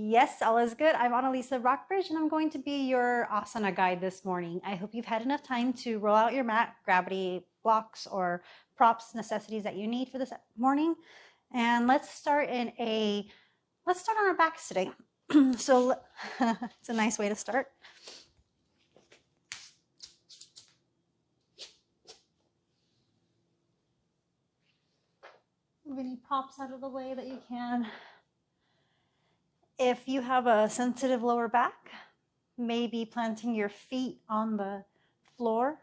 Yes, all is good. I'm Annalisa Rockbridge, and I'm going to be your asana guide this morning. I hope you've had enough time to roll out your mat, gravity blocks or props, necessities that you need for this morning. And let's start on our backs today. So it's a nice way to start. Move any props out of the way that you can. If you have a sensitive lower back, maybe planting your feet on the floor,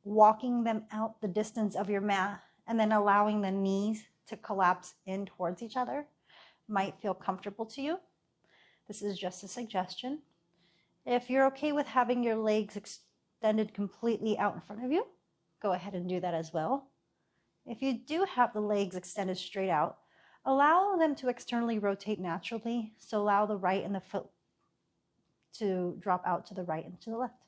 walking them out the distance of your mat, and then allowing the knees to collapse in towards each other might feel comfortable to you. This is just a suggestion. If you're okay with having your legs extended completely out in front of you, go ahead and do that as well. If you do have the legs extended straight out, allow them to externally rotate naturally. So allow the right and the foot to drop out to the right and to the left.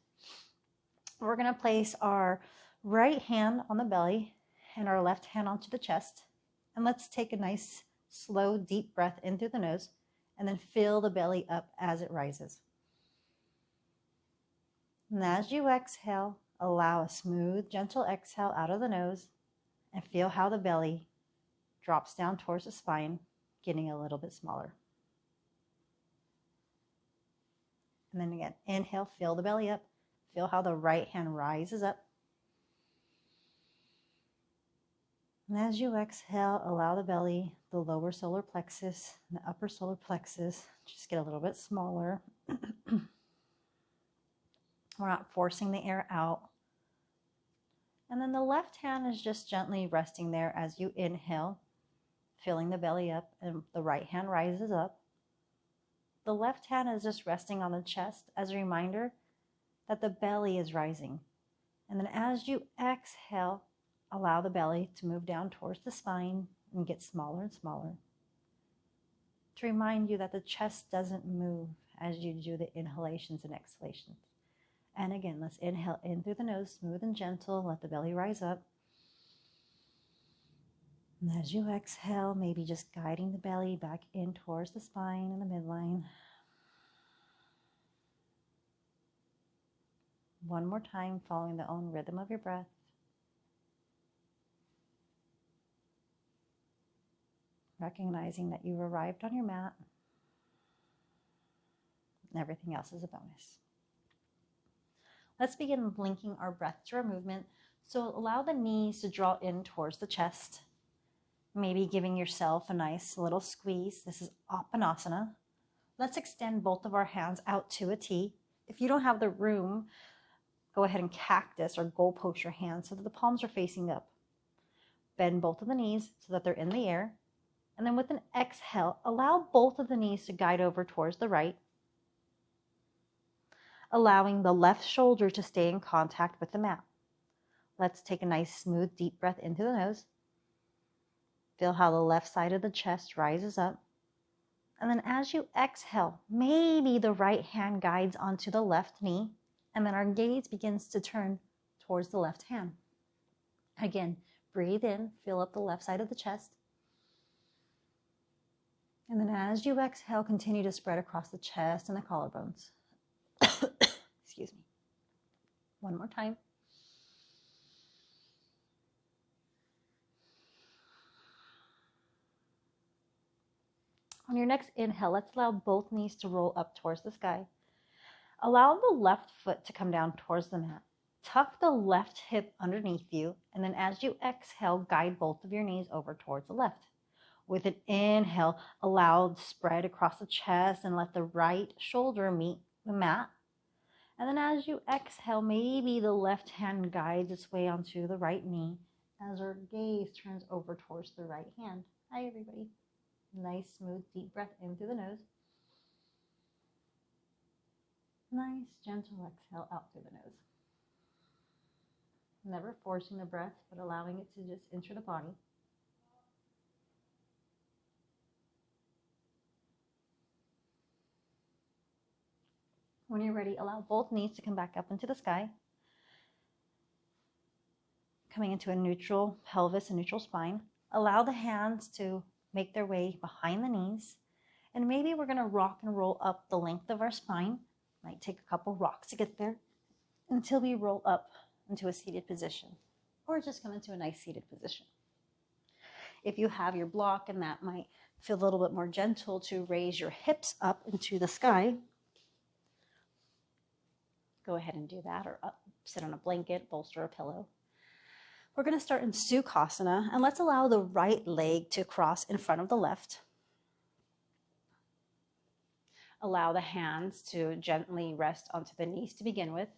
We're going to place our right hand on the belly and our left hand onto the chest. And let's take a nice, slow, deep breath in through the nose and then fill the belly up as it rises. And as you exhale, allow a smooth, gentle exhale out of the nose and feel how the belly drops down towards the spine, getting a little bit smaller. And then again, inhale, fill the belly up. Feel how the right hand rises up. And as you exhale, allow the belly, the lower solar plexus, and the upper solar plexus, just get a little bit smaller. We're not forcing the air out. And then the left hand is just gently resting there as you inhale, filling the belly up, and the right hand rises up. The left hand is just resting on the chest as a reminder that the belly is rising. And then as you exhale, allow the belly to move down towards the spine and get smaller and smaller. To remind you that the chest doesn't move as you do the inhalations and exhalations. And again, let's inhale in through the nose, smooth and gentle, let the belly rise up. And as you exhale, maybe just guiding the belly back in towards the spine and the midline. One more time, following the own rhythm of your breath. Recognizing that you've arrived on your mat. And everything else is a bonus. Let's begin linking our breath to our movement. So allow the knees to draw in towards the chest. Maybe giving yourself a nice little squeeze. This is Apanasana. Let's extend both of our hands out to a T. If you don't have the room, go ahead and cactus or goal post your hands so that the palms are facing up. Bend both of the knees so that they're in the air. And then with an exhale, allow both of the knees to guide over towards the right, allowing the left shoulder to stay in contact with the mat. Let's take a nice, smooth, deep breath into the nose. Feel how the left side of the chest rises up. And then as you exhale, maybe the right hand guides onto the left knee, and then our gaze begins to turn towards the left hand. Again, breathe in, fill up the left side of the chest. And then as you exhale, continue to spread across the chest and the collarbones. Excuse me. One more time. On your next inhale, let's allow both knees to roll up towards the sky. Allow the left foot to come down towards the mat. Tuck the left hip underneath you, and then as you exhale, guide both of your knees over towards the left. With an inhale, allow the spread across the chest and let the right shoulder meet the mat. And then as you exhale, maybe the left hand guides its way onto the right knee as our gaze turns over towards the right hand. Hi, everybody. Nice, smooth, deep breath in through the nose. Nice, gentle exhale out through the nose. Never forcing the breath, but allowing it to just enter the body. When you're ready, allow both knees to come back up into the sky. Coming into a neutral pelvis and neutral spine. Allow the hands to make their way behind the knees. And maybe we're going to rock and roll up the length of our spine. Might take a couple rocks to get there until we roll up into a seated position, or just come into a nice seated position. If you have your block, and that might feel a little bit more gentle to raise your hips up into the sky, go ahead and do that, or up, sit on a blanket, bolster a pillow. We're going to start in Sukhasana, and let's allow the right leg to cross in front of the left. Allow the hands to gently rest onto the knees to begin with.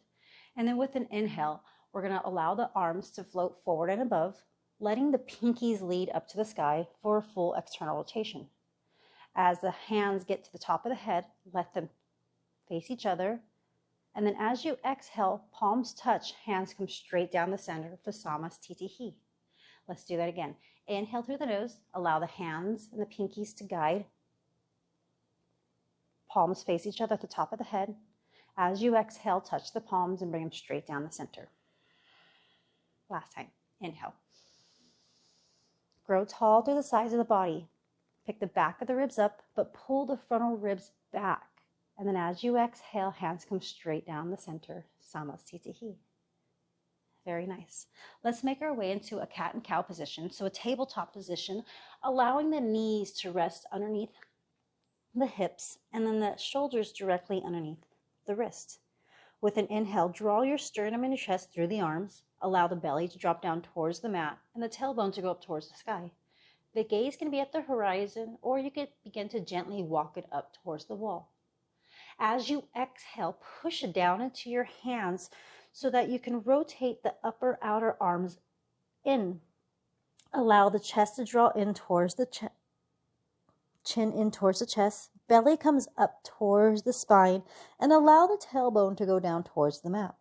And then with an inhale, we're going to allow the arms to float forward and above, letting the pinkies lead up to the sky for a full external rotation. As the hands get to the top of the head, let them face each other. And then as you exhale, palms touch, hands come straight down the center for Samasthiti. Let's do that again. Inhale through the nose, allow the hands and the pinkies to guide. Palms face each other at the top of the head. As you exhale, touch the palms and bring them straight down the center. Last time. Inhale. Grow tall through the sides of the body. Pick the back of the ribs up, but pull the frontal ribs back. And then as you exhale, hands come straight down the center. Samasthiti. Very nice. Let's make our way into a cat and cow position. So a tabletop position, allowing the knees to rest underneath the hips, and then the shoulders directly underneath the wrist. With an inhale, draw your sternum and your chest through the arms. Allow the belly to drop down towards the mat and the tailbone to go up towards the sky. The gaze can be at the horizon, or you could begin to gently walk it up towards the wall. As you exhale, push it down into your hands so that you can rotate the upper outer arms in. Allow the chest to draw in towards the chin in towards the chest, belly comes up towards the spine, and allow the tailbone to go down towards the mat.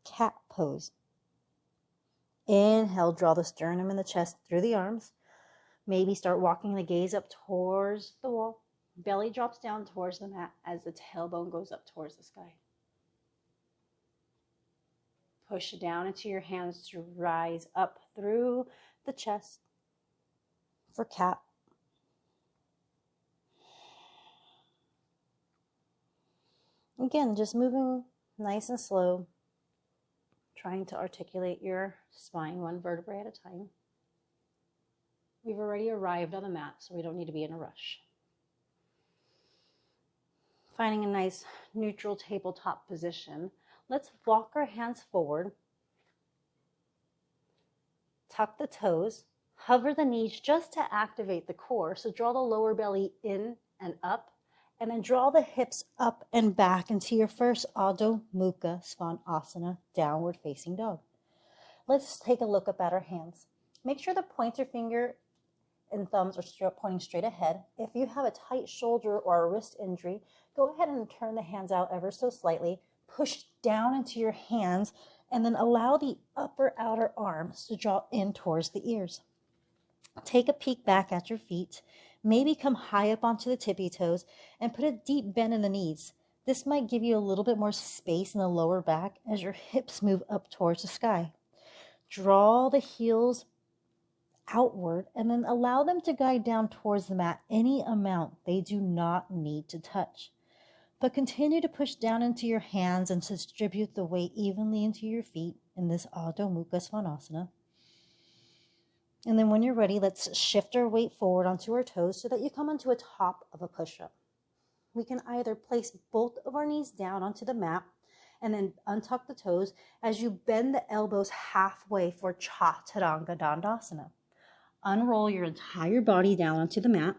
Cat pose. Inhale, draw the sternum and the chest through the arms. Maybe start walking the gaze up towards the wall. Belly drops down towards the mat as the tailbone goes up towards the sky. Push it down into your hands to rise up through the chest for cat. Again, just moving nice and slow, trying to articulate your spine one vertebrae at a time. We've already arrived on the mat, so we don't need to be in a rush. Finding a nice neutral tabletop position, let's walk our hands forward, tuck the toes, hover the knees just to activate the core, so draw the lower belly in and up, and then draw the hips up and back into your first Adho Mukha Svanasana, downward facing dog. Let's take a look up at our hands. Make sure the pointer finger and thumbs are pointing straight ahead. If you have a tight shoulder or a wrist injury, go ahead and turn the hands out ever so slightly. Push down into your hands and then allow the upper outer arms to draw in towards the ears. Take a peek back at your feet. Maybe come high up onto the tippy toes and put a deep bend in the knees. This might give you a little bit more space in the lower back as your hips move up towards the sky. Draw the heels outward and then allow them to guide down towards the mat any amount. They do not need to touch. But continue to push down into your hands and to distribute the weight evenly into your feet in this Adho Mukha Svanasana. And then when you're ready, let's shift our weight forward onto our toes so that you come onto a top of a push-up. We can either place both of our knees down onto the mat and then untuck the toes as you bend the elbows halfway for Tadanga Dandasana. Unroll your entire body down onto the mat.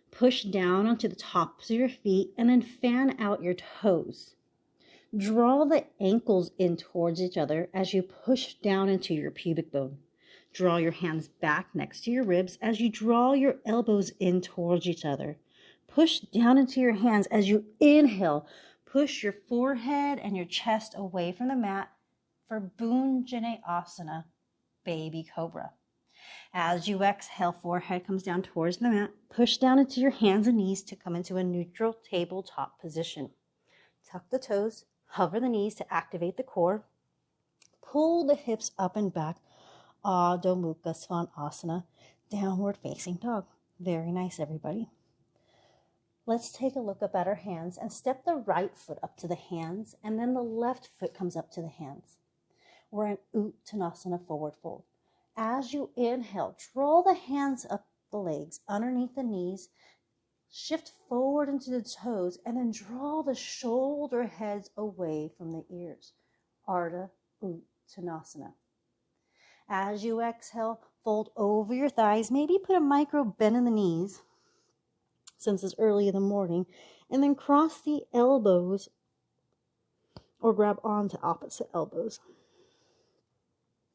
Push down onto the tops of your feet and then fan out your toes. Draw the ankles in towards each other as you push down into your pubic bone. Draw your hands back next to your ribs as you draw your elbows in towards each other. Push down into your hands as you inhale. Push your forehead and your chest away from the mat for Anjanae Asana, baby cobra. As you exhale, forehead comes down towards the mat. Push down into your hands and knees to come into a neutral tabletop position. Tuck the toes, hover the knees to activate the core. Pull the hips up and back. Adho Mukha Svanasana, downward facing dog. Very nice, everybody. Let's take a look up at our hands and step the right foot up to the hands, and then the left foot comes up to the hands. We're in Uttanasana, forward fold. As you inhale, draw the hands up the legs, underneath the knees, shift forward into the toes, and then draw the shoulder heads away from the ears. Arta Uttanasana. As you exhale, fold over your thighs, maybe put a micro bend in the knees, since it's early in the morning, and then cross the elbows or grab onto opposite elbows.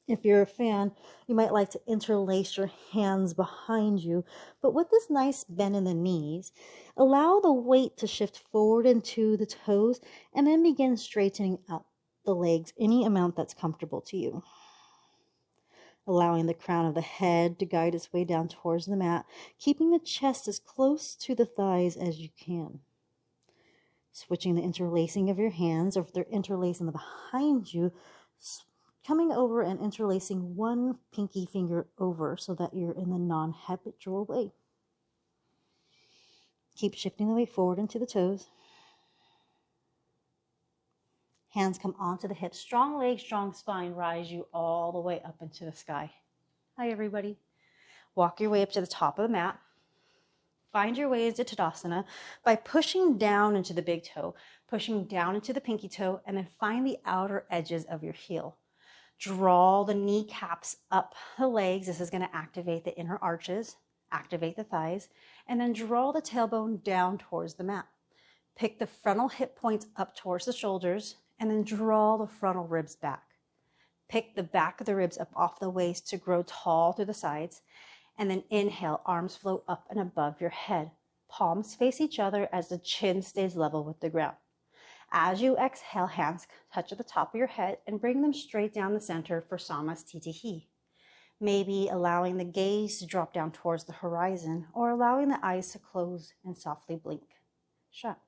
If you're a fan, you might like to interlace your hands behind you, but with this nice bend in the knees, allow the weight to shift forward into the toes and then begin straightening up the legs any amount that's comfortable to you. Allowing the crown of the head to guide its way down towards the mat, keeping the chest as close to the thighs as you can. Switching the interlacing of your hands, or if they're interlacing behind you, coming over and interlacing one pinky finger over so that you're in the non-habitual way. Keep shifting the weight forward into the toes. Hands come onto the hips. Strong legs, strong spine. Rise you all the way up into the sky. Hi, everybody. Walk your way up to the top of the mat. Find your way into Tadasana by pushing down into the big toe, pushing down into the pinky toe, and then find the outer edges of your heel. Draw the kneecaps up the legs. This is going to activate the inner arches, activate the thighs, and then draw the tailbone down towards the mat. Pick the frontal hip points up towards the shoulders, and then draw the frontal ribs back. Pick the back of the ribs up off the waist to grow tall through the sides, and then inhale, arms float up and above your head. Palms face each other as the chin stays level with the ground. As you exhale, hands touch at the top of your head and bring them straight down the center for Samastitihi. Maybe allowing the gaze to drop down towards the horizon, or allowing the eyes to close and softly blink shut.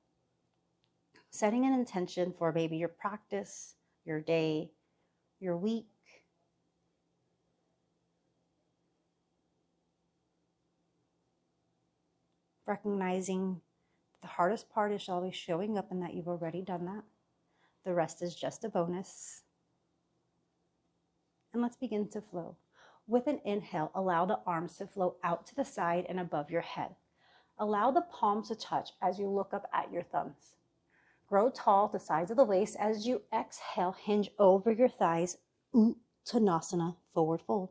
Setting an intention for maybe your practice, your day, your week. Recognizing the hardest part is always showing up and that you've already done that. The rest is just a bonus. And let's begin to flow. With an inhale, allow the arms to flow out to the side and above your head. Allow the palms to touch as you look up at your thumbs. Grow tall to the sides of the waist. As you exhale, hinge over your thighs. Uttanasana, forward fold.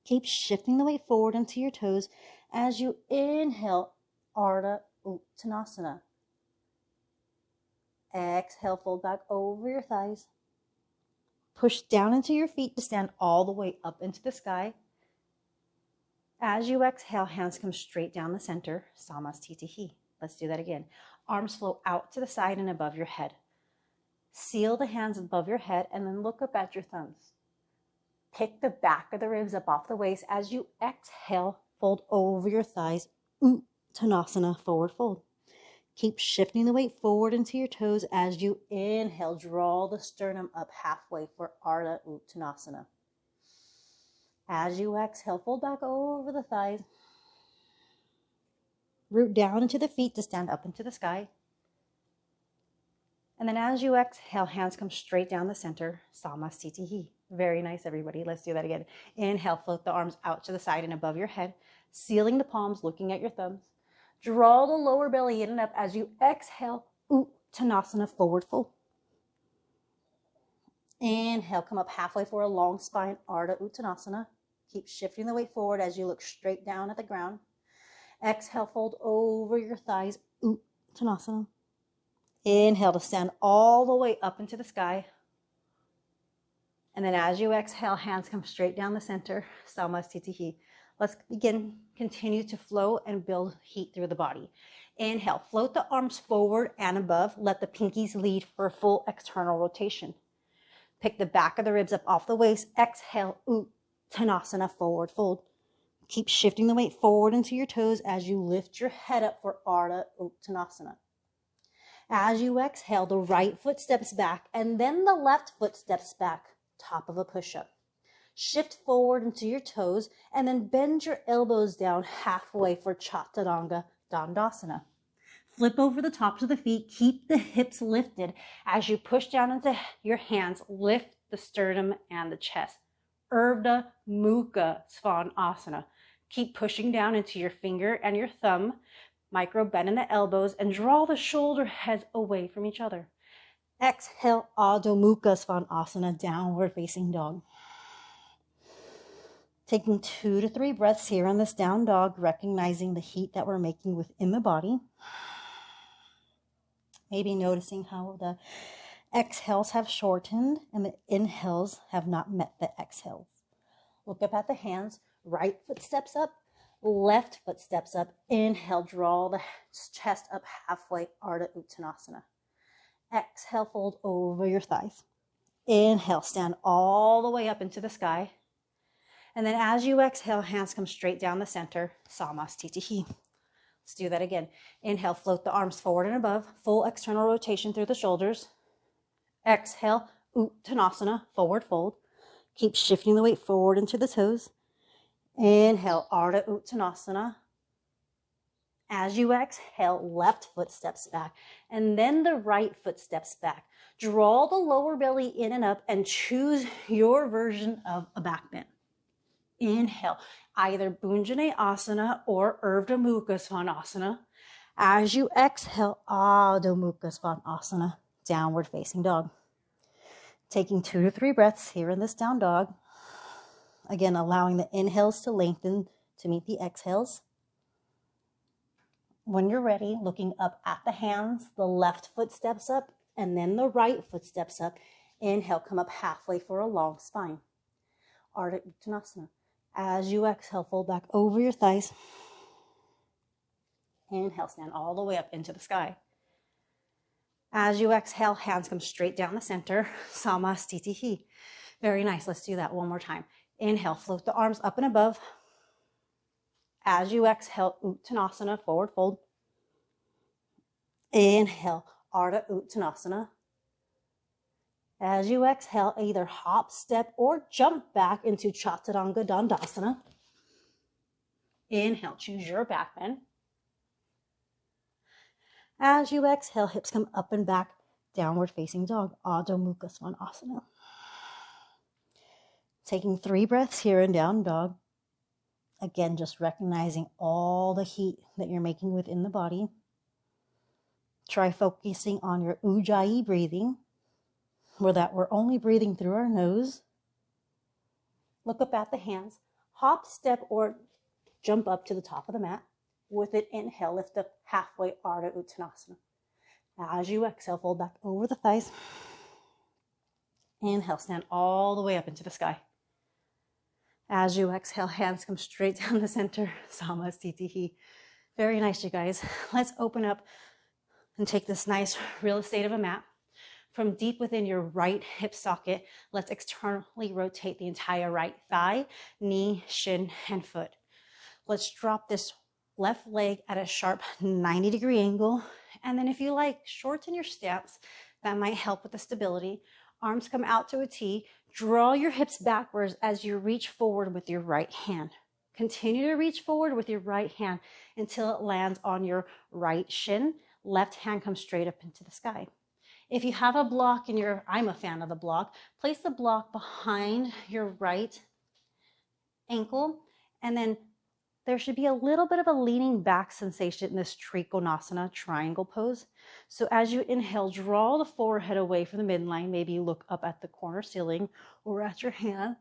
Keep shifting the weight forward into your toes. As you inhale, Arta Uttanasana. Exhale, fold back over your thighs. Push down into your feet to stand all the way up into the sky. As you exhale, hands come straight down the center, Samastitihi. Let's do that again. Arms flow out to the side and above your head. Seal the hands above your head and then look up at your thumbs. Pick the back of the ribs up off the waist. As you exhale, fold over your thighs, Uttanasana, forward fold. Keep shifting the weight forward into your toes. As you inhale, draw the sternum up halfway for Arta Uttanasana. As you exhale, fold back over the thighs. Root down into the feet to stand up into the sky. And then as you exhale, hands come straight down the center, Samastitihi. Very nice, everybody. Let's do that again. Inhale, float the arms out to the side and above your head, sealing the palms, looking at your thumbs. Draw the lower belly in and up as you exhale, Uttanasana, forward fold. Inhale, come up halfway for a long spine, Arta Uttanasana. Keep shifting the weight forward as you look straight down at the ground. Exhale, fold over your thighs, Uttanasana. Inhale to stand all the way up into the sky. And then as you exhale, hands come straight down the center, Samastitihi. Let's continue to flow and build heat through the body. Inhale, float the arms forward and above. Let the pinkies lead for a full external rotation. Pick the back of the ribs up off the waist. Exhale, Uttanasana, forward fold. Keep shifting the weight forward into your toes as you lift your head up for Arta Uttanasana. As you exhale, the right foot steps back and then the left foot steps back, top of a push-up. Shift forward into your toes and then bend your elbows down halfway for Tadanga Dandasana. Flip over the tops of the feet. Keep the hips lifted. As you push down into your hands, lift the sternum and the chest. Urdhva Mukha Svanasana. Keep pushing down into your finger and your thumb. Micro bend in the elbows and draw the shoulder heads away from each other. Exhale, Adho Mukha Svanasana, downward facing dog. Taking 2 to 3 breaths here on this down dog, recognizing the heat that we're making within the body. Maybe noticing how the exhales have shortened and the inhales have not met the exhales. Look up at the hands. Right foot steps up, left foot steps up. Inhale, draw the chest up halfway, Ardha Uttanasana. Exhale, fold over your thighs. Inhale, stand all the way up into the sky. And then as you exhale, hands come straight down the center, Samastitihi. Let's do that again. Inhale, float the arms forward and above, full external rotation through the shoulders. Exhale, Uttanasana, forward fold. Keep shifting the weight forward into the toes. Inhale, Ardha Uttanasana. As you exhale, left foot steps back, and then the right foot steps back. Draw the lower belly in and up and choose your version of a back bend. Inhale, either Bhunjane Asana or Urdhva Mukha Svanasana. As you exhale, Adho Mukha Svanasana, downward facing dog. Taking 2 to 3 breaths here in this down dog. Again, allowing the inhales to lengthen to meet the exhales. When you're ready, looking up at the hands, the left foot steps up and then the right foot steps up. Inhale, come up halfway for a long spine. Ardha Uttanasana. As you exhale, fold back over your thighs. Inhale, stand all the way up into the sky. As you exhale, hands come straight down the center, Samastitihi. Very nice. Let's do that one more time. Inhale, float the arms up and above. As you exhale, Uttanasana, forward fold. Inhale, Ardha Uttanasana. As you exhale, either hop, step, or jump back into Tadanga Dandasana. Inhale, choose your back bend. As you exhale, hips come up and back, downward facing dog, Adho Mukha Svanasana. Taking 3 breaths here in down dog. Again, just recognizing all the heat that you're making within the body. Try focusing on your Ujjayi breathing, where that we're only breathing through our nose. Look up at the hands. Hop, step, or jump up to the top of the mat. With it, inhale, lift up halfway, Ardha Uttanasana. As you exhale, fold back over the thighs. Inhale, stand all the way up into the sky. As you exhale, hands come straight down the center, Samastitihi. Very nice, you guys. Let's open up and take this nice real estate of a mat. From deep within your right hip socket, let's externally rotate the entire right thigh, knee, shin, and foot. Let's drop this left leg at a sharp 90-degree angle. And then if you like, shorten your stance. That might help with the stability. Arms come out to a T. Draw your hips backwards as you reach forward with your right hand. Continue to reach forward with your right hand until it lands on your right shin. Left hand comes straight up into the sky. If you have a block I'm a fan of the block, place the block behind your right ankle, and then there should be a little bit of a leaning back sensation in this Trikonasana triangle pose. So as you inhale, draw the forehead away from the midline. Maybe look up at the corner ceiling or at your hand.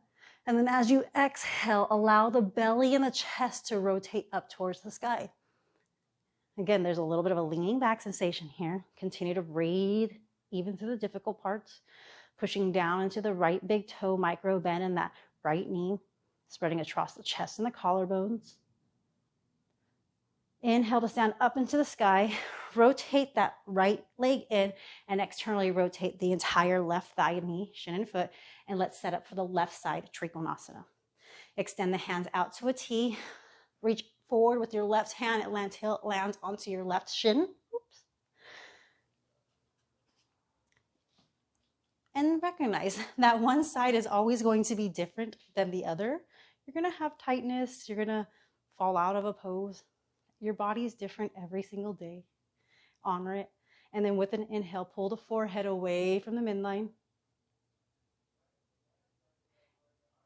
And then as you exhale, allow the belly and the chest to rotate up towards the sky. Again, there's a little bit of a leaning back sensation here. Continue to breathe even through the difficult parts. Pushing down into the right big toe, micro bend in that right knee. Spreading across the chest and the collarbones. Inhale to stand up into the sky. Rotate that right leg in and externally rotate the entire left thigh, knee, shin, and foot. And let's set up for the left side, Trikonasana. Extend the hands out to a T. Reach forward with your left hand until it lands onto your left shin. Oops. And recognize that one side is always going to be different than the other. You're going to have tightness. You're going to fall out of a pose. Your body is different every single day. honor it. And then with an inhale, pull the forehead away from the midline.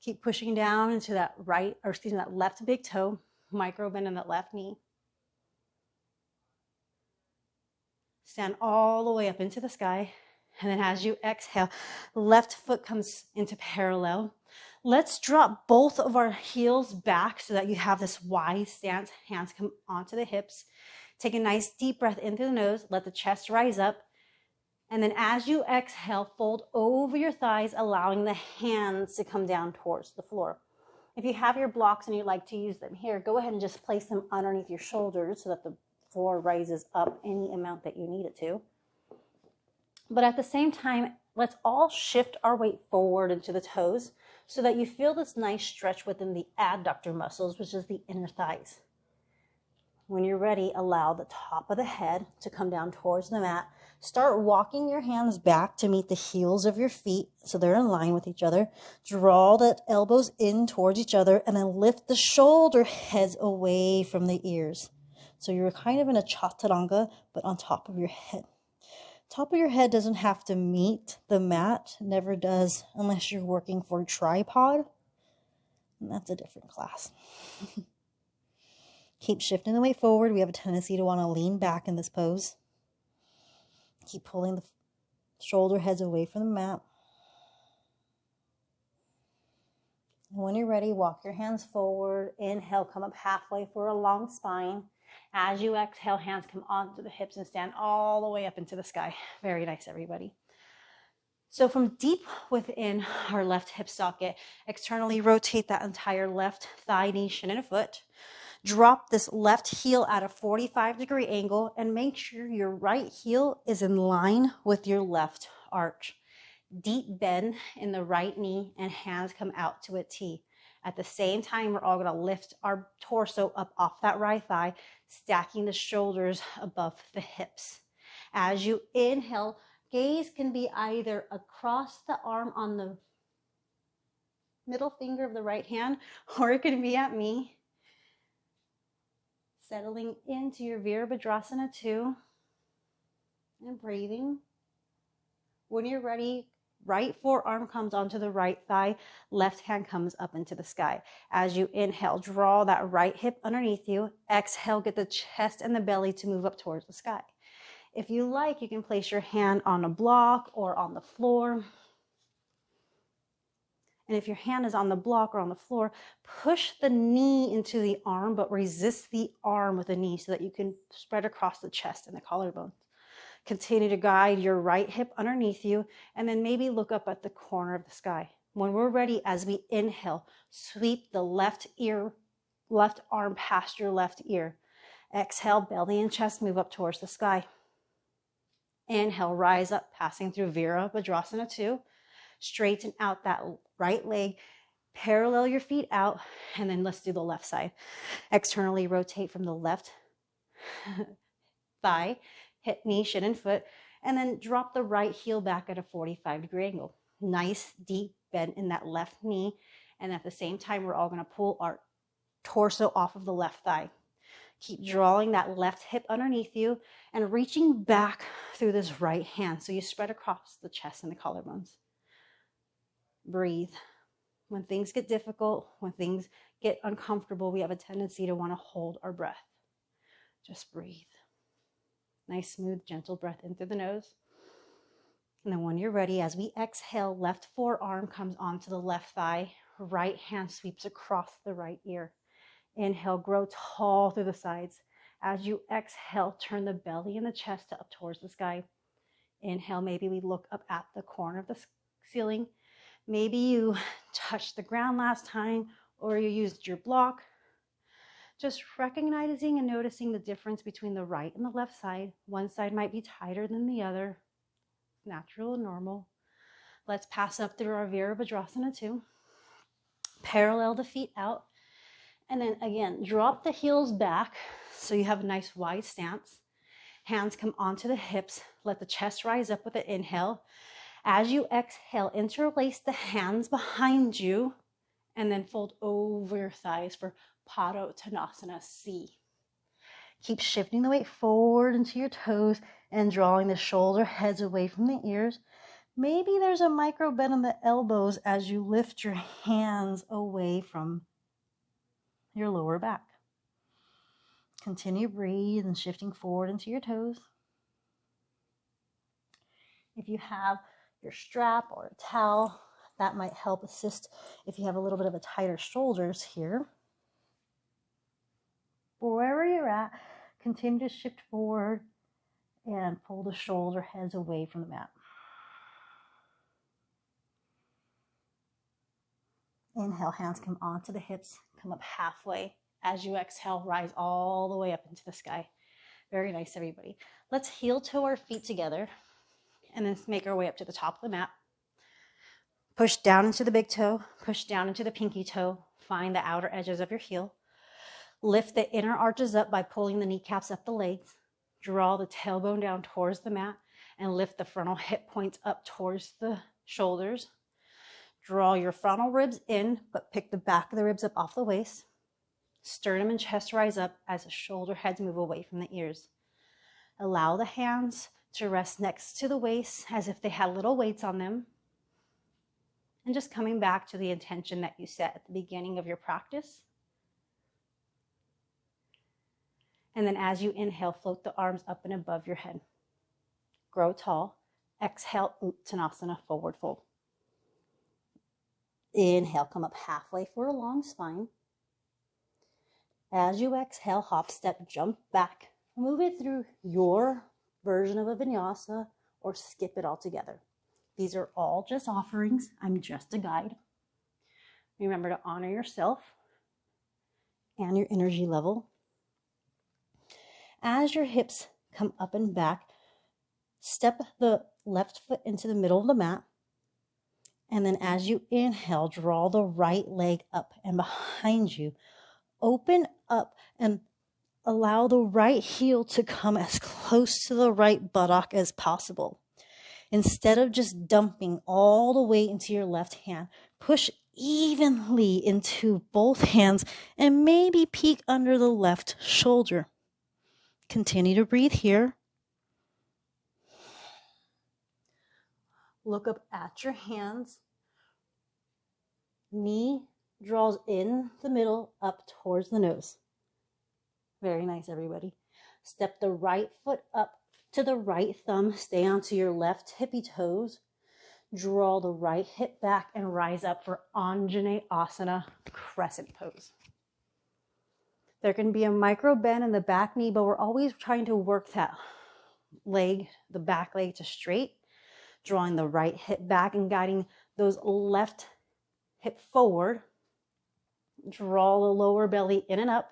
Keep pushing down into that that left big toe, micro bend in that left knee. Stand all the way up into the sky. And then as you exhale, left foot comes into parallel. Let's drop both of our heels back so that you have this wide stance. Hands come onto the hips. Take a nice deep breath in through the nose. Let the chest rise up. And then as you exhale, fold over your thighs, allowing the hands to come down towards the floor. If you have your blocks and you'd like to use them here, go ahead and just place them underneath your shoulders so that the floor rises up any amount that you need it to. But at the same time, let's all shift our weight forward into the toes so that you feel this nice stretch within the adductor muscles, which is the inner thighs. When you're ready, allow the top of the head to come down towards the mat. Start walking your hands back to meet the heels of your feet so they're in line with each other. Draw the elbows in towards each other and then lift the shoulder heads away from the ears. So you're kind of in a chaturanga, but on top of your head. Top of your head doesn't have to meet the mat. It never does unless you're working for a tripod. And that's a different class. Keep shifting the weight forward. We have a tendency to want to lean back in this pose. Keep pulling the shoulder heads away from the mat. And when you're ready, walk your hands forward. Inhale, come up halfway for a long spine. As you exhale, hands come onto the hips and stand all the way up into the sky. Very nice, everybody. So from deep within our left hip socket, externally rotate that entire left thigh, knee, shin, and foot. Drop this left heel at a 45-degree angle and make sure your right heel is in line with your left arch. Deep bend in the right knee and hands come out to a T. At the same time, we're all going to lift our torso up off that right thigh, stacking the shoulders above the hips. As you inhale, gaze can be either across the arm on the middle finger of the right hand, or it can be at me. Settling into your Veerabhadrasana 2 and breathing. When you're ready, right forearm comes onto the right thigh, left hand comes up into the sky. As you inhale, draw that right hip underneath you. Exhale, get the chest and the belly to move up towards the sky. If you like, you can place your hand on a block or on the floor. And if your hand is on the block or on the floor, push the knee into the arm, but resist the arm with the knee so that you can spread across the chest and the collarbones. Continue to guide your right hip underneath you, and then maybe look up at the corner of the sky. When we're ready, as we inhale, sweep the left arm past your left ear. Exhale, belly and chest move up towards the sky. Inhale, rise up, passing through Veerabhadrasana 2. Straighten out that right leg, parallel your feet out, and then let's do the left side. Externally rotate from the left thigh, hip, knee, shin, and foot, and then drop the right heel back at a 45-degree angle. Nice deep bend in that left knee, and at the same time, we're all going to pull our torso off of the left thigh. Keep drawing that left hip underneath you and reaching back through this right hand so you spread across the chest and the collarbones. Breathe. When things get difficult, when things get uncomfortable, we have a tendency to want to hold our breath. Just breathe. Nice, smooth, gentle breath in through the nose. And then when you're ready, as we exhale, left forearm comes onto the left thigh. Right hand sweeps across the right ear. Inhale, grow tall through the sides. As you exhale, turn the belly and the chest up towards the sky. Inhale, maybe we look up at the corner of the ceiling. Maybe you touched the ground last time, or you used your block. Just recognizing and noticing the difference between the right and the left side. One side might be tighter than the other. Natural and normal. Let's pass up through our Veerabhadrasana 2. Parallel the feet out. And then again, drop the heels back so you have a nice wide stance. Hands come onto the hips. Let the chest rise up with an inhale. As you exhale, interlace the hands behind you and then fold over your thighs for Uttanasana C. Keep shifting the weight forward into your toes and drawing the shoulder heads away from the ears. Maybe there's a micro bend in the elbows as you lift your hands away from your lower back. Continue to breathe and shifting forward into your toes. If you have your strap or a towel, that might help assist if you have a little bit of a tighter shoulders here. Wherever you're at, continue to shift forward and pull the shoulder heads away from the mat. Inhale, hands come onto the hips, come up halfway. As you exhale, rise all the way up into the sky. Very nice, everybody. Let's heel toe our feet together and then make our way up to the top of the mat. Push down into the big toe, push down into the pinky toe. Find the outer edges of your heel. Lift the inner arches up by pulling the kneecaps up the legs. Draw the tailbone down towards the mat and lift the frontal hip points up towards the shoulders. Draw your frontal ribs in, but pick the back of the ribs up off the waist. Sternum and chest rise up as the shoulder heads move away from the ears. Allow the hands to rest next to the waist as if they had little weights on them. And just coming back to the intention that you set at the beginning of your practice. And then as you inhale, float the arms up and above your head. Grow tall. Exhale, Uttanasana, forward fold. Inhale, come up halfway for a long spine. As you exhale, hop, step, jump back. Move it through your version of a vinyasa or skip it all together. These are all just offerings. I'm just a guide. Remember to honor yourself and your energy level. As your hips come up and back, step the left foot into the middle of the mat. And then as you inhale, draw the right leg up and behind you. Open up and allow the right heel to come as close to the right buttock as possible. Instead of just dumping all the weight into your left hand, push evenly into both hands and maybe peek under the left shoulder. Continue to breathe here. Look up at your hands. Knee draws in the middle up towards the nose. Very nice, everybody. Step the right foot up to the right thumb. Stay onto your left hippy toes. Draw the right hip back and rise up for Anjanae Asana, crescent pose. There can be a micro bend in the back knee, but we're always trying to work that leg, the back leg to straight. Drawing the right hip back and guiding those left hip forward. Draw the lower belly in and up.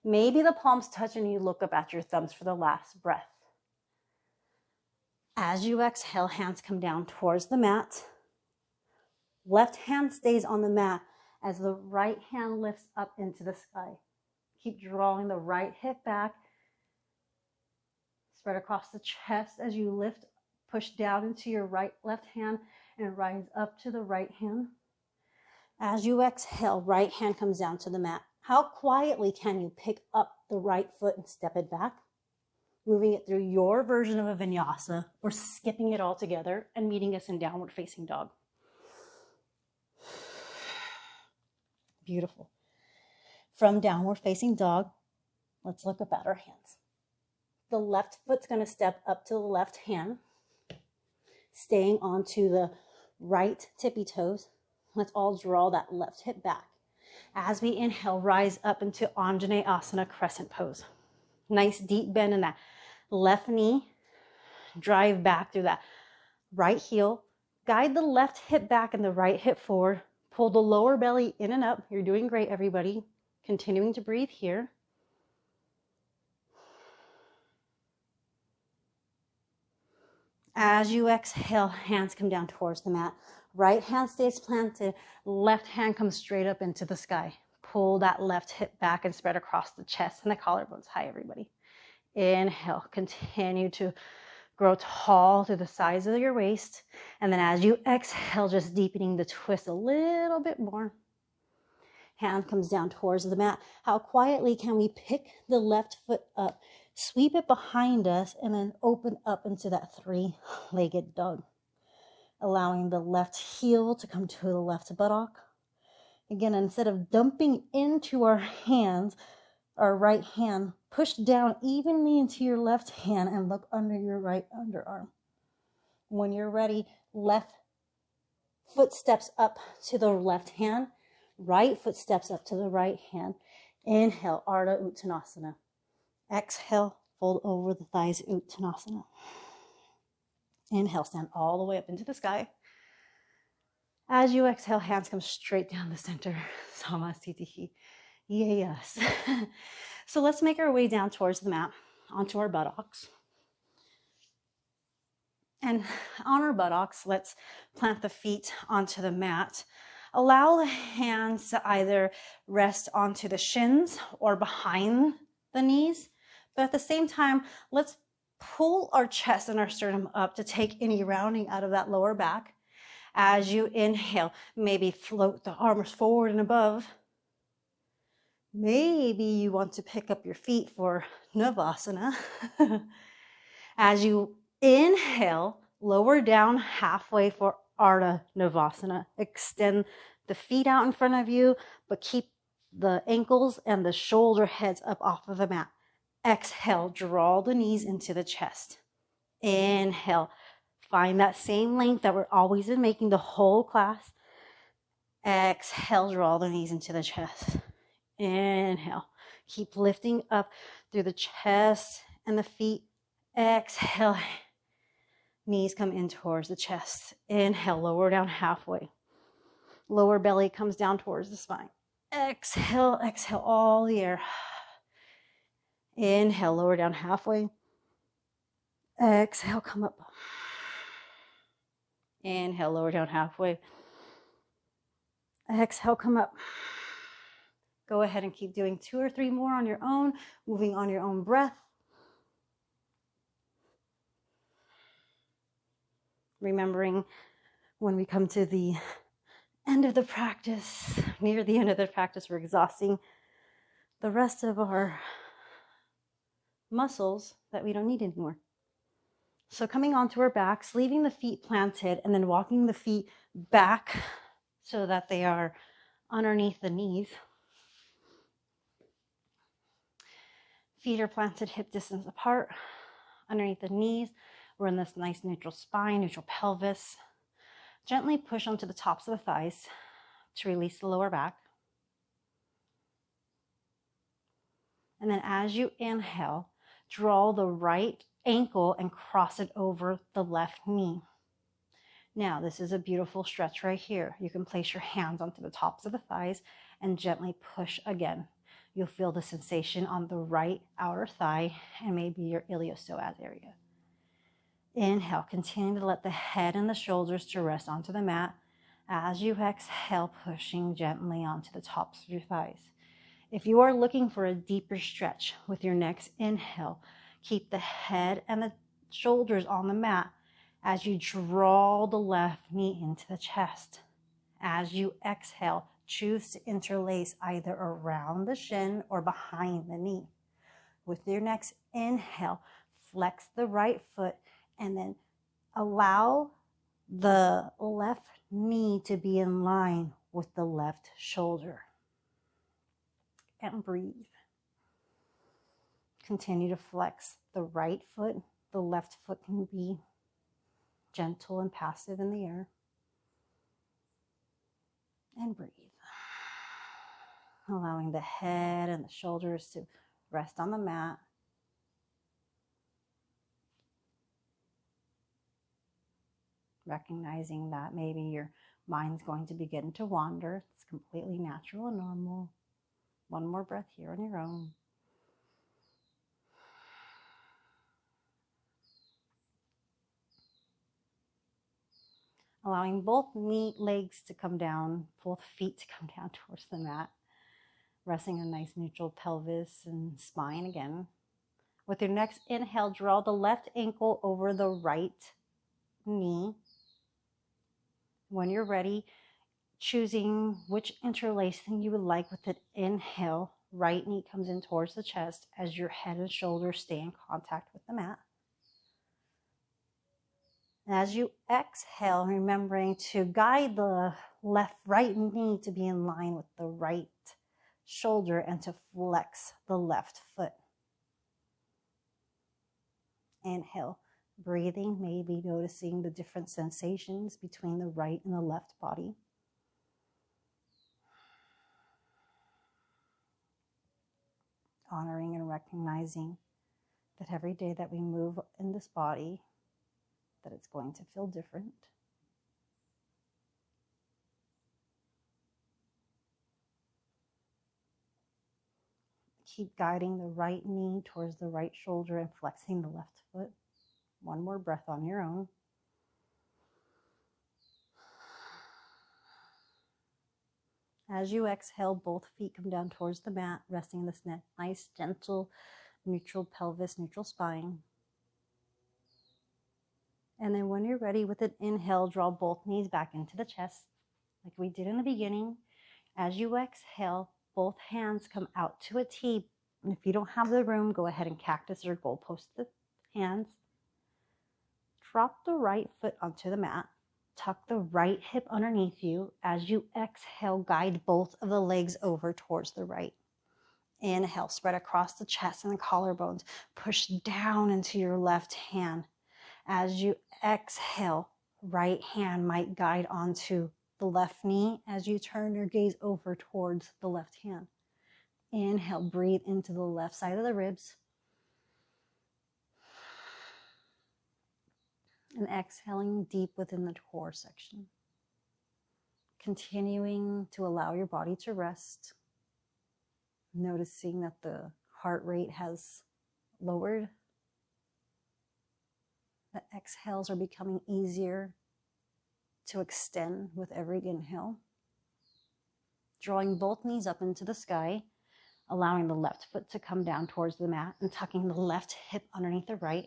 Maybe the palms touch and you look up at your thumbs for the last breath. As you exhale, hands come down towards the mat. Left hand stays on the mat as the right hand lifts up into the sky. Keep drawing the right hip back. Spread across the chest as you lift. Push down into your left hand and rise up to the right hand. As you exhale, right hand comes down to the mat. How quietly can you pick up the right foot and step it back? Moving it through your version of a vinyasa or skipping it all together and meeting us in downward facing dog. Beautiful. From downward facing dog, let's look up at our hands. The left foot's going to step up to the left hand, staying onto the right tippy toes. Let's all draw that left hip back. As we inhale, rise up into Anjanae Asana, crescent pose. Nice deep bend in that left knee. Drive back through that right heel. Guide the left hip back and the right hip forward. Pull the lower belly in and up. You're doing great, everybody. Continuing to breathe here. As you exhale, hands come down towards the mat. Right hand stays planted. Left hand comes straight up into the sky. Pull that left hip back and spread across the chest and the collarbones. Hi, everybody. Inhale. Continue to grow tall through the sides of your waist. And then as you exhale, just deepening the twist a little bit more. Hand comes down towards the mat. How quietly can we pick the left foot up, sweep it behind us, and then open up into that three-legged dog, allowing the left heel to come to the left buttock. Again, instead of dumping into our hands, our right hand, push down evenly into your left hand and look under your right underarm. When you're ready, left foot steps up to the left hand, right foot steps up to the right hand. Inhale, Arta Uttanasana. Exhale, fold over the thighs, Uttanasana. Inhale, stand all the way up into the sky. As you exhale, hands come straight down the center. Samasthiti. Yes. So let's make our way down towards the mat, onto our buttocks. And on our buttocks, let's plant the feet onto the mat. Allow the hands to either rest onto the shins or behind the knees. But at the same time, let's pull our chest and our sternum up to take any rounding out of that lower back. As you inhale, maybe float the arms forward and above. Maybe you want to pick up your feet for Navasana. As you inhale, lower down halfway for Arta Navasana. Extend the feet out in front of you, but keep the ankles and the shoulder heads up off of the mat. Exhale, draw the knees into the chest. Inhale, find that same length that we're always been making the whole class. Exhale, draw the knees into the chest. Inhale, keep lifting up through the chest and the feet. Exhale, knees come in towards the chest. Inhale, lower down halfway. Lower belly comes down towards the spine. Exhale, exhale all the air. Inhale, lower down halfway. Exhale, come up. Inhale, lower down halfway. Exhale, come up. Go ahead and keep doing 2 or 3 more on your own, moving on your own breath. Remembering when we come to the end of the practice, near the end of the practice, we're exhausting the rest of our muscles that we don't need anymore. So coming onto our backs, leaving the feet planted, and then walking the feet back so that they are underneath the knees. Feet are planted hip distance apart, underneath the knees. We're in this nice neutral spine, neutral pelvis. Gently push onto the tops of the thighs to release the lower back. And then as you inhale, draw the right ankle and cross it over the left knee. Now, this is a beautiful stretch right here. You can place your hands onto the tops of the thighs and gently push again. You'll feel the sensation on the right outer thigh and maybe your iliopsoas area. Inhale, continue to let the head and the shoulders to rest onto the mat. As you exhale, pushing gently onto the tops of your thighs. If you are looking for a deeper stretch with your next inhale, keep the head and the shoulders on the mat as you draw the left knee into the chest. As you exhale, choose to interlace either around the shin or behind the knee. With your next inhale, flex the right foot and then allow the left knee to be in line with the left shoulder. And breathe. Continue to flex the right foot. The left foot can be gentle and passive in the air. And breathe. Allowing the head and the shoulders to rest on the mat. Recognizing that maybe your mind's going to begin to wander. It's completely natural and normal. One more breath here on your own. Allowing both legs to come down, both feet to come down towards the mat. Resting a nice neutral pelvis and spine again. With your next inhale, draw the left ankle over the right knee. When you're ready, choosing which interlacing you would like with an inhale. Right knee comes in towards the chest as your head and shoulders stay in contact with the mat. And as you exhale, remembering to guide the right knee to be in line with the right shoulder and to flex the left foot. Inhale, breathing, maybe noticing the different sensations between the right and the left body. Honoring and recognizing that every day that we move in this body, that it's going to feel different. Keep guiding the right knee towards the right shoulder and flexing the left foot. One more breath on your own. As you exhale, both feet come down towards the mat, resting in this nice, gentle, neutral pelvis, neutral spine. And then when you're ready with an inhale, draw both knees back into the chest, like we did in the beginning. As you exhale, both hands come out to a T. And if you don't have the room, go ahead and cactus or goalpost the hands. Drop the right foot onto the mat. Tuck the right hip underneath you. As you exhale, guide both of the legs over towards the right. Inhale, spread across the chest and the collarbones. Push down into your left hand. As you exhale, right hand might guide onto the left knee as you turn your gaze over towards the left hand. Inhale, breathe into the left side of the ribs. And exhaling deep within the core section. Continuing to allow your body to rest. Noticing that the heart rate has lowered. The exhales are becoming easier to extend with every inhale. Drawing both knees up into the sky, allowing the left foot to come down towards the mat and tucking the left hip underneath the right.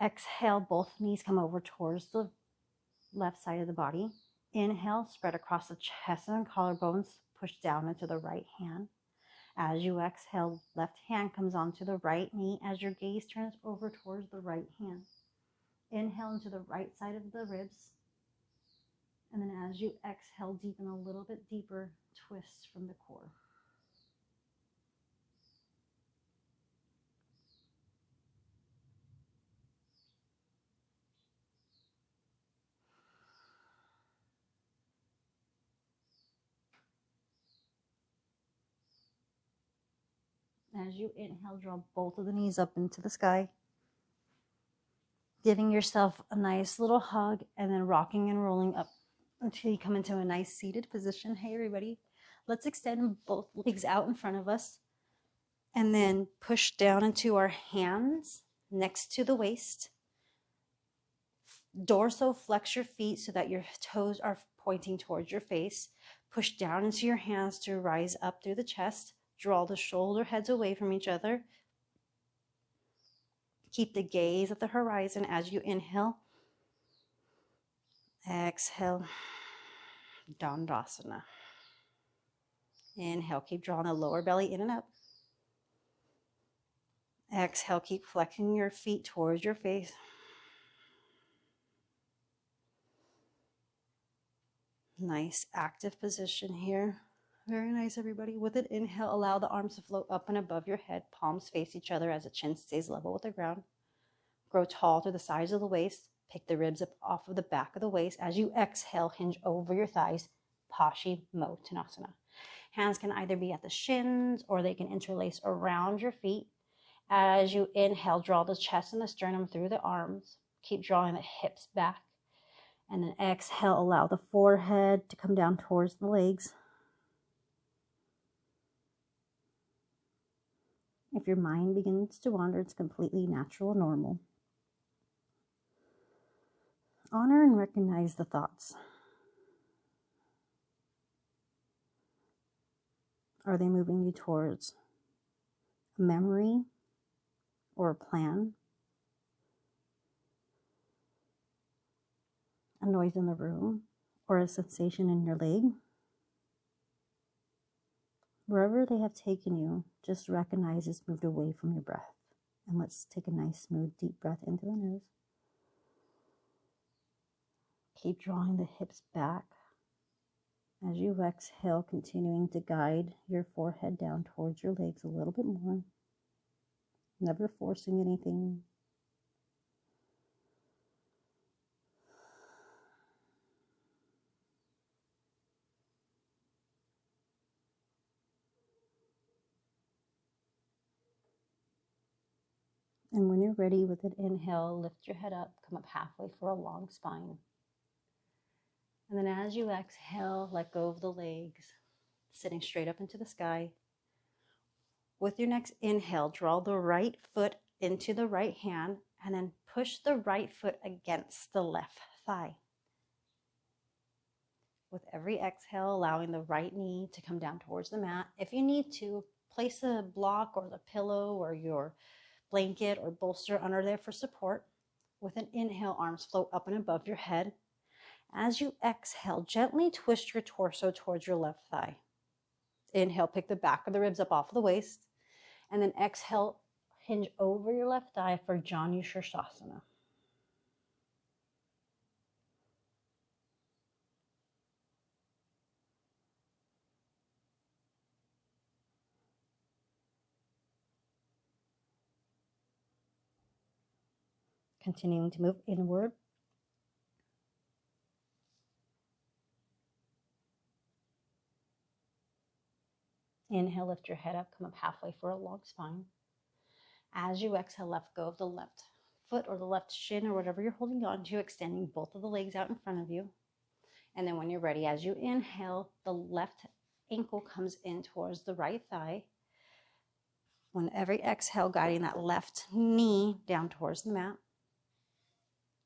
Exhale, both knees come over towards the left side of the body. Inhale, spread across the chest and collarbones, push down into the right hand. As you exhale, left hand comes onto the right knee as your gaze turns over towards the right hand. Inhale into the right side of the ribs. And then as you exhale, deepen a little bit deeper, twist from the core. As you inhale, draw both of the knees up into the sky. Giving yourself a nice little hug and then rocking and rolling up until you come into a nice seated position. Hey, everybody. Let's extend both legs out in front of us and then push down into our hands next to the waist. Dorso flex your feet so that your toes are pointing towards your face. Push down into your hands to rise up through the chest. Draw the shoulder heads away from each other. Keep the gaze at the horizon as you inhale. Exhale. Dandasana. Inhale, keep drawing the lower belly in and up. Exhale, keep flexing your feet towards your face. Nice active position here. Very nice, everybody. With an inhale, allow the arms to float up and above your head. Palms face each other as the chin stays level with the ground. Grow tall to the sides of the waist. Pick the ribs up off of the back of the waist. As you exhale, hinge over your thighs. Tanasana. Hands can either be at the shins or they can interlace around your feet. As you inhale, draw the chest and the sternum through the arms. Keep drawing the hips back. And then exhale, allow the forehead to come down towards the legs. If your mind begins to wander, it's completely natural and normal. Honor and recognize the thoughts. Are they moving you towards a memory or a plan? A noise in the room? or a sensation in your leg. Wherever they have taken you, just recognize it's moved away from your breath. And let's take a nice, smooth, deep breath into the nose. Keep drawing the hips back. As you exhale, continuing to guide your forehead down towards your legs a little bit more. Never forcing anything. And when you're ready with an inhale, lift your head up, come up halfway for a long spine. And then as you exhale, let go of the legs, sitting straight up into the sky. With your next inhale, draw the right foot into the right hand and then push the right foot against the left thigh. With every exhale, allowing the right knee to come down towards the mat. If you need to, place a block or the pillow or your blanket or bolster under there for support. With an inhale, arms float up and above your head. As you exhale, gently twist your torso towards your left thigh. Inhale, pick the back of the ribs up off of the waist. And then exhale, hinge over your left thigh for Janu Sirsasana. Continuing to move inward. Inhale, lift your head up, come up halfway for a long spine. As you exhale, let go of the left foot or the left shin or whatever you're holding on to, extending both of the legs out in front of you. And then when you're ready, as you inhale, the left ankle comes in towards the right thigh. On every exhale, guiding that left knee down towards the mat,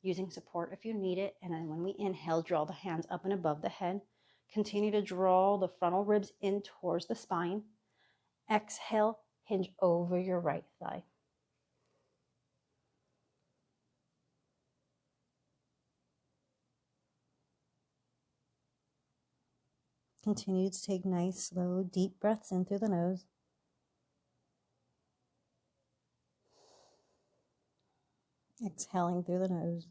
using support if you need it. And then when we inhale, draw the hands up and above the head. Continue to draw the frontal ribs in towards the spine. Exhale, hinge over your right thigh. Continue to take nice, slow, deep breaths in through the nose. Exhaling through the nose.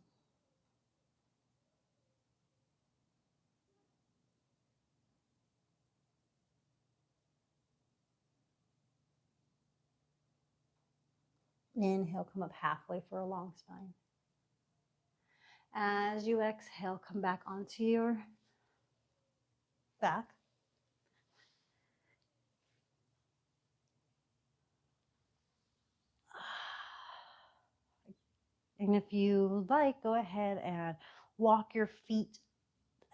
Inhale, come up halfway for a long spine. As you exhale, come back onto your back. And if you like, go ahead and walk your feet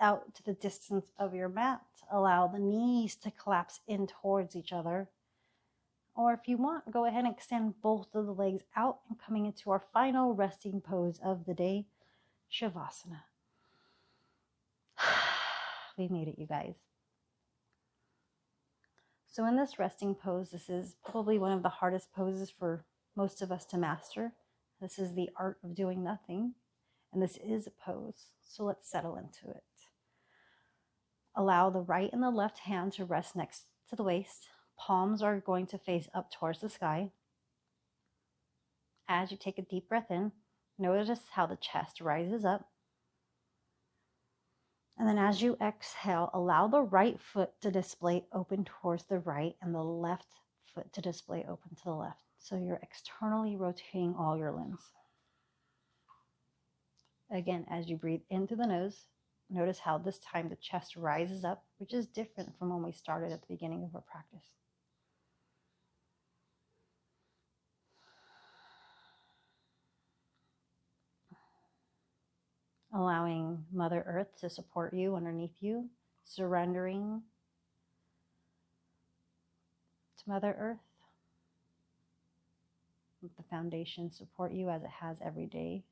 out to the distance of your mat. Allow the knees to collapse in towards each other. Or if you want, go ahead and extend both of the legs out and coming into our final resting pose of the day, Shavasana. We made it, you guys. So in this resting pose, this is probably one of the hardest poses for most of us to master. This is the art of doing nothing, and this is a pose, so let's settle into it. Allow the right and the left hand to rest next to the waist. Palms are going to face up towards the sky. As you take a deep breath in, notice how the chest rises up. And then as you exhale, allow the right foot to display open towards the right and the left foot to display open to the left. So you're externally rotating all your limbs. Again, as you breathe in through the nose, notice how this time the chest rises up, which is different from when we started at the beginning of our practice. Allowing Mother Earth to support you underneath you, surrendering to Mother Earth. Let the foundation support you as it has every day,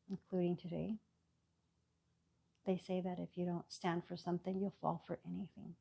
including today. They say that if you don't stand for something, you'll fall for anything.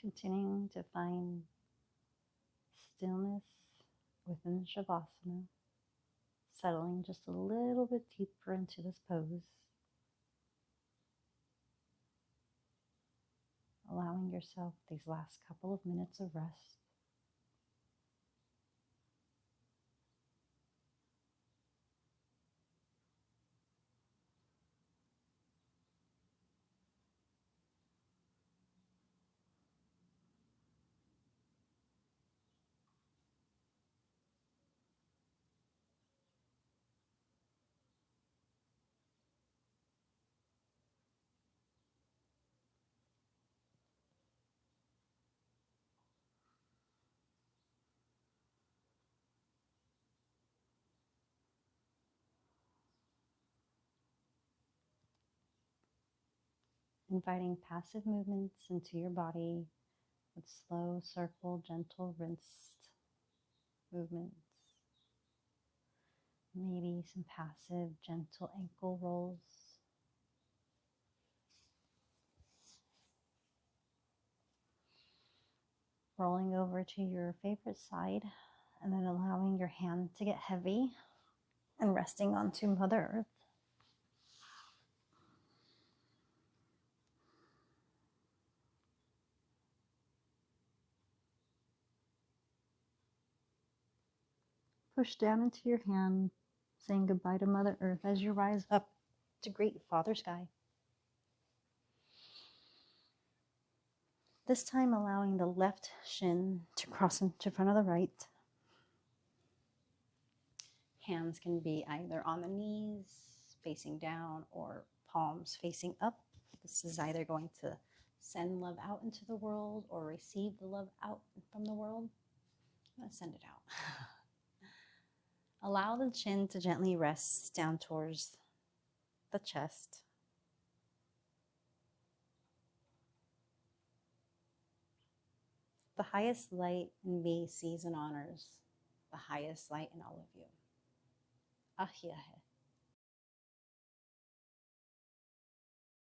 Continuing to find stillness within Shavasana, settling just a little bit deeper into this pose, allowing yourself these last couple of minutes of rest. Inviting passive movements into your body with slow, circle, gentle, rinsed movements. Maybe some passive, gentle ankle rolls. Rolling over to your favorite side and then allowing your hand to get heavy and resting onto Mother Earth. Push down into your hand, saying goodbye to Mother Earth as you rise up to greet Father Sky. This time allowing the left shin to cross into front of the right. Hands can be either on the knees, facing down, or palms facing up. This is either going to send love out into the world or receive the love out from the world. I'm going to send it out. Allow the chin to gently rest down towards the chest. The highest light in me sees and honors the highest light in all of you. Ahyahe.